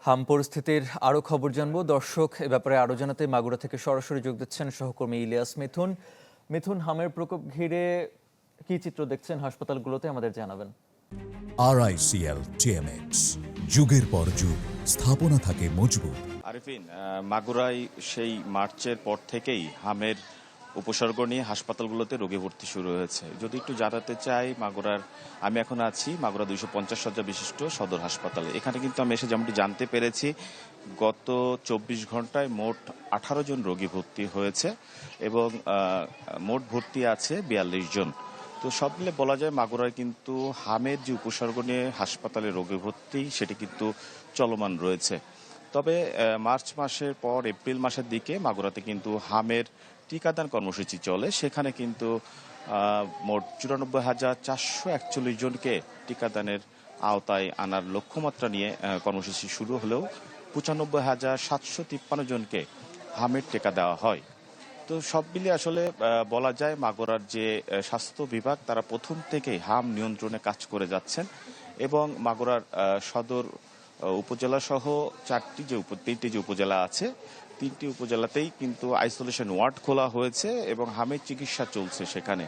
হাম পরিস্থিতির আরও খবর জানবো দর্শক। এ ব্যাপারে আরও জানাতে মাগুরা থেকে সরাসরি যোগ দিচ্ছেন সহকর্মী ইলিয়াস মিথুন। মিথুন, হামের প্রকোপ ঘিরে কি চিত্র দেখছেন হাসপাতালগুলোতে আমাদের জানাবেন। RICL TMX, যুগের পর যুগ স্থাপনা থাকে মজবুত। আরিফিন, মাগুরায় সেই মার্চের পর থেকেই হামের উপসর্গ নিয়ে হাসপাতালগুলোতে রোগী ভর্তি শুরু হয়েছে। যদি একটু জানাতে চাই, আমি এখন আছি মাগুরা 250 শয্যা বিশিষ্ট সদর হাসপাতালে। এখানে কিন্তু আমি এসে যেমনটি জানতে পেরেছি, গত 24 ঘন্টায় মোট 18 জন রোগী ভর্তি হয়েছে এবং মোট ভর্তি আছে 42 জন। তো সব মিলে বলা যায় মাগুরায় কিন্তু হামের যে উপসর্গ নিয়ে হাসপাতালে রোগী ভর্তি সেটি কিন্তু চলমান রয়েছে। তবে মার্চ মাসের পর এপ্রিল মাসের দিকে মাগুরাতে কিন্তু হামের টিকাদান কর্মসূচি চলে। সেখানে কিন্তু মোট 94,441 জনকে টিকাদানের আওতায় আনার লক্ষ্যমাত্রা নিয়ে কর্মসূচি শুরু হলেও 95,753 জনকে হামের টিকা দেওয়া হয়। তো সব মিলিয়ে আসলে বলা যায় মাগুরার যে স্বাস্থ্য বিভাগ তারা প্রথম থেকেই হাম নিয়ন্ত্রণে কাজ করে যাচ্ছেন এবং মাগুরার সদর উপজেলা সহ তিনটি যে উপজেলা আছে, তিনটি উপজেলাতেই কিন্তু আইসোলেশন ওয়ার্ড খোলা হয়েছে এবং হামের চিকিৎসা চলছে। সেখানে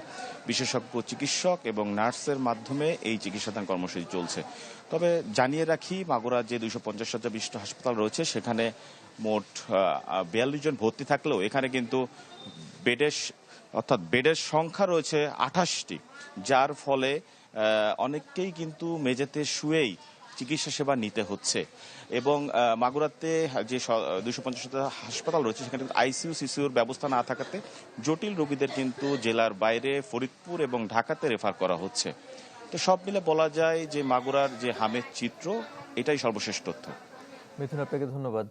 বিশেষজ্ঞ চিকিৎসক এবং নার্সের মাধ্যমে এই চিকিৎসাদান কর্মসূচি চলছে। তবে জানিয়ে রাখি, মাগুরা যে 250 শয্যা বিশিষ্ট হাসপাতাল রয়েছে সেখানে মোট 42 জন ভর্তি থাকলেও এখানে কিন্তু বেডের সংখ্যা রয়েছে 28টি, যার ফলে অনেককেই কিন্তু মেঝেতে শুয়েই চিকিৎসা সেবা নিতে হচ্ছে। এবং মাগুরাতে যে 250 হাসপাতাল রয়েছে সেখানে আইসিইউ সিসিউর ব্যবস্থা না থাকাতে জটিল রোগীদের কিন্তু জেলার বাইরে ফরিদপুর এবং ঢাকাতে রেফার করা হচ্ছে। তো সব মিলে বলা যায় যে মাগুরার যে হামের চিত্র, এটাই সর্বশেষ তথ্য। মিথুন, আপনাকে ধন্যবাদ।